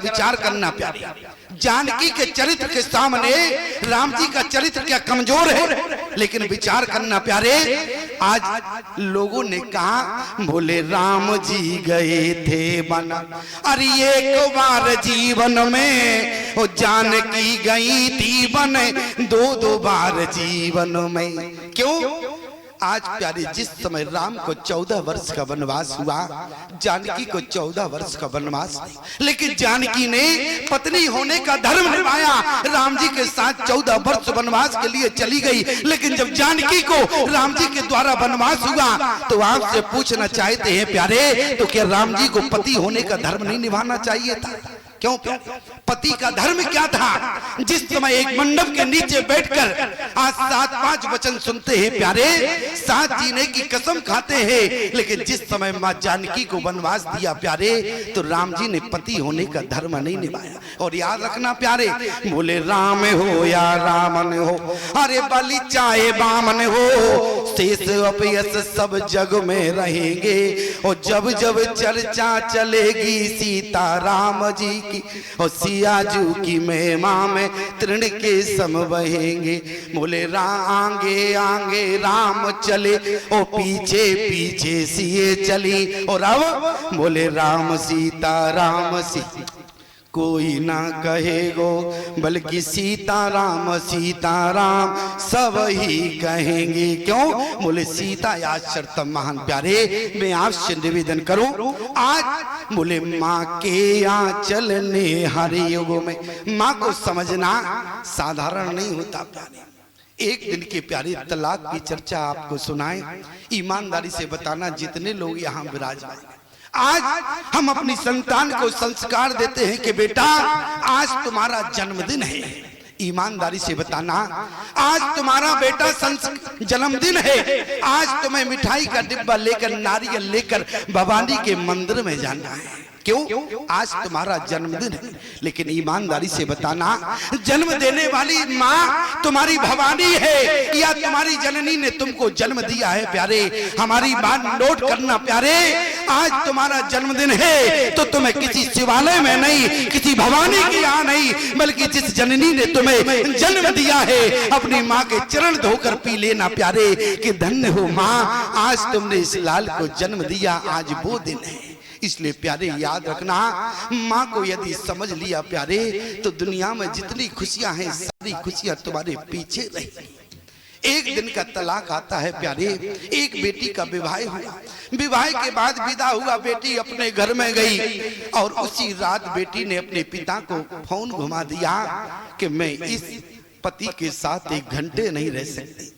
विचार करना प्यारे, जानकी के चरित्र के सामने राम जी का चरित्र क्या कमजोर है, लेकिन विचार करना प्यारे। आज लोगों ने कहा बोले राम जी गए थे वन, अरे एक बार जीवन में वो जानकी गई थी वन, दो दो बार जीवन में। क्यों? आज प्यारे जिस समय राम को 14 वर्ष का वनवास हुआ, जानकी को 14 वर्ष का वनवास नहीं, लेकिन जानकी ने पत्नी होने का धर्म निभाया, राम जी के साथ 14 वर्ष वनवास के लिए चली गई। लेकिन जब जानकी को राम जी के द्वारा वनवास हुआ तो आपसे पूछना चाहते हैं प्यारे, तो क्या राम जी को पति होने का धर्म नहीं निभाना चाहिए था? क्यों? पति का धर्म क्या था? जिस समय एक मंडप के नीचे बैठकर आज 7-5 वचन सुनते हैं प्यारे, साथ जीने की कसम खाते हैं, लेकिन जिस समय मां जानकी को वनवास दिया प्यारे, तो राम जी ने पति होने का धर्म नहीं निभाया। और याद रखना प्यारे, बोले राम हो या रामन हो, अरे बलि चाहे बामन हो, शेष अपयश सब जग में रहेंगे। और जब जब चर्चा चलेगी सीता राम जी की, और सियाजू की महिमा में तृण के सम बहेंगे। बोले आगे आगे राम चले, और पीछे पीछे सिए चली। और अब बोले राम सीता कोई ना कहेगो, बल्कि सीताराम सब ही कहेंगे। क्यों? बोले सीता या शर्त महान प्यारे। मैं आपसे निवेदन करूं, आज बोले माँ के आंचल ने हर युगों में, माँ को समझना साधारण नहीं होता प्यारे। एक दिन के प्यारे तलाक की चर्चा आपको सुनाएं, ईमानदारी से बताना जितने लोग यहाँ विराजमान। आज हम अपनी संतान को संस्कार देते हैं कि बेटा आज तुम्हारा जन्मदिन है, ईमानदारी से बताना आज तुम्हारा बेटा जन्मदिन है, आज तुम्हें मिठाई का डिब्बा लेकर नारियल लेकर भवानी के मंदिर में जाना है। क्यों? आज तुम्हारा जन्मदिन है। लेकिन ईमानदारी से बताना, जन्म देने वाली माँ तुम्हारी भवानी है या तुम्हारी जननी ने तुमको जन्म दिया है प्यारे? हमारी बात नोट करना प्यारे, आज तुम्हारा जन्मदिन है तो तुम्हें किसी शिवालय में नहीं, किसी भवानी के यहाँ नहीं, बल्कि जिस जननी ने तुम्हें जन्म दिया है अपनी माँ के चरण धोकर पी लेना प्यारे कि धन्य हो माँ, आज तुमने इस लाल को जन्म दिया, आज वो दिन है। इसलिए प्यारे याद रखना, माँ को यदि समझ लिया प्यारे, तो दुनिया में जितनी खुशियां हैं सारी खुशियां तुम्हारे पीछे रहेंगी। एक दिन का तलाक आता है प्यारे, एक बेटी का विवाह हुआ, विवाह के बाद विदा हुआ, बेटी अपने घर में गई और उसी रात बेटी ने अपने पिता को फोन घुमा दिया कि मैं इस पति के साथ 1 घंटे नहीं रह सकती।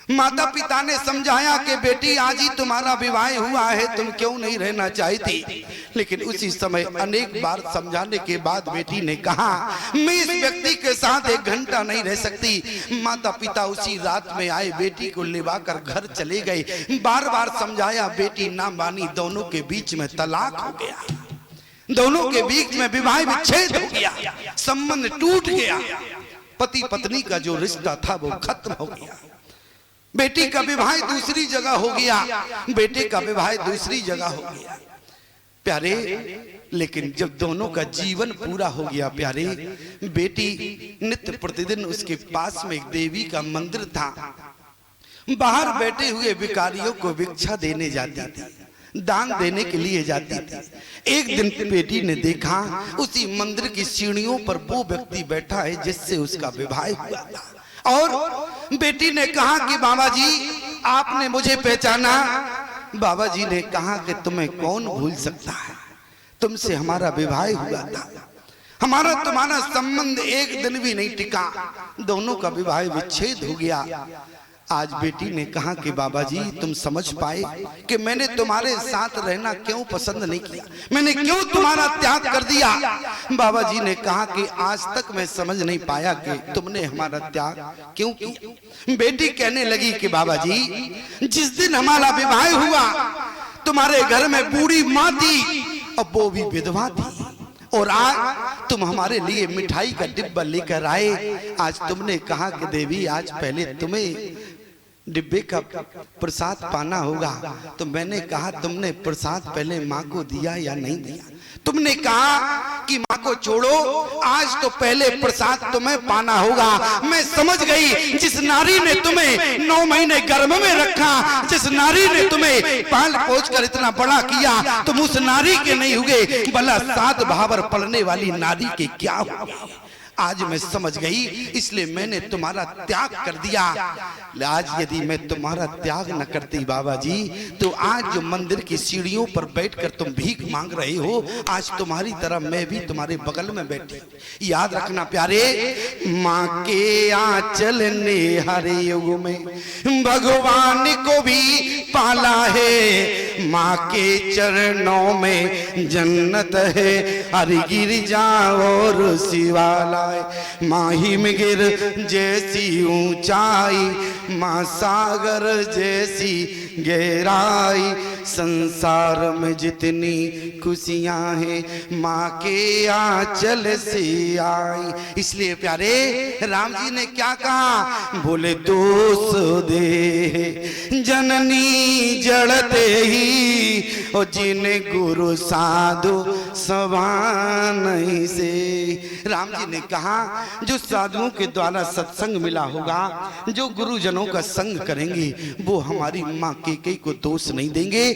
माता पिता ने समझाया कि बेटी आज ही तुम्हारा विवाह हुआ है, तुम क्यों नहीं रहना चाहती? लेकिन उसी समय अनेक बार समझाने के बाद बेटी ने कहा मैं इस व्यक्ति के साथ 1 घंटा नहीं रह सकती। माता पिता उसी रात में आए, बेटी को लेवाकर घर चले गए। बार बार समझाया, बेटी ना मानी, दोनों के बीच में तलाक हो गया, दोनों के बीच में विवाह विच्छेद हो गया, संबंध टूट गया, पति पत्नी का जो रिश्ता था वो खत्म हो गया। बेटी का विवाह दूसरी जगह हो गया, बेटे का विवाह दूसरी जगह हो गया प्यारे। लेकिन जब दोनों का जीवन पूरा हो गया प्यारे, बेटी नित्य प्रतिदिन उसके पास में एक देवी का मंदिर था, बाहर बैठे हुए भिखारियों को भिक्षा देने जाती थी, दान देने के लिए जाती थी। एक दिन बेटी ने देखा उसी मंदिर की सीढ़ियों पर वो व्यक्ति बैठा है जिससे उसका विवाह हुआ था। और बेटी ने कहा कि बाबा जी आपने मुझे पहचाना? बाबा जी ने कहा कि तुम्हें कौन भूल सकता है, तुमसे हमारा विवाह हुआ था, हमारा तुम्हारा संबंध 1 दिन भी नहीं टिका, दोनों का विवाह विच्छेद हो गया। आज बेटी ने कहा कि बाबा जी तुम समझ पाए कि मैंने तुम्हारे साथ रहना क्यों पसंद नहीं किया, मैंने क्यों तुम्हारा त्याग कर दिया? बाबा जी ने कहा कि आज तक मैं समझ नहीं पाया कि तुमने हमारा त्याग क्यों किया। बेटी कहने लगी कि बाबा जी जिस दिन हमारा विवाह हुआ तुम्हारे घर में बूढ़ी माँ थी और वो भी विधवा थी, और आज तुम हमारे लिए मिठाई का डिब्बा लेकर आए। आज तुमने कहा कि देवी आज पहले तुम्हें डिब्बे का प्रसाद पाना होगा, तो मैंने कहा तुमने प्रसाद पहले माँ को दिया या नहीं दिया? तुमने कहा कि माँ को छोड़ो, आज तो पहले प्रसाद तुम्हें पाना होगा। मैं समझ गई, जिस नारी ने तुम्हें 9 महीने गर्भ में रखा, जिस नारी ने तुम्हें पाल पोछ कर इतना बड़ा किया, तुम उस नारी के नहीं हुए, भला 7 भावर पलने वाली नारी के क्या हुए? आज मैं समझ गई, इसलिए मैंने तुम्हारा त्याग कर दिया। आज यदि मैं तुम्हारा त्याग न करती बाबा जी, तो आज जो मंदिर की सीढ़ियों पर बैठकर तुम भीख मांग रहे हो, आज तुम्हारी तरह मैं भी तुम्हारे बगल में बैठी। याद रखना प्यारे, माँ के आंचल ने हर युग में भगवान को भी पाला है। माँ के चरणों में जन्नत है, हरि गिरजा और शिवाला। माही में गिर जैसी ऊंचाई, माँ सागर जैसी गहराई। संसार में जितनी खुशियां हैं, माँ के आंचल से आई। इसलिए प्यारे राम जी ने क्या कहा? बोले दोष दे जननी जड़ते ही, और जिन्हें गुरु साधु सवान से। राम जी ने कहा, जो साधुओं के द्वारा सत्संग मिला होगा, जो गुरुजनों का संग करेंगे, वो हमारी माँ कैकेयी को दोष नहीं देंगे।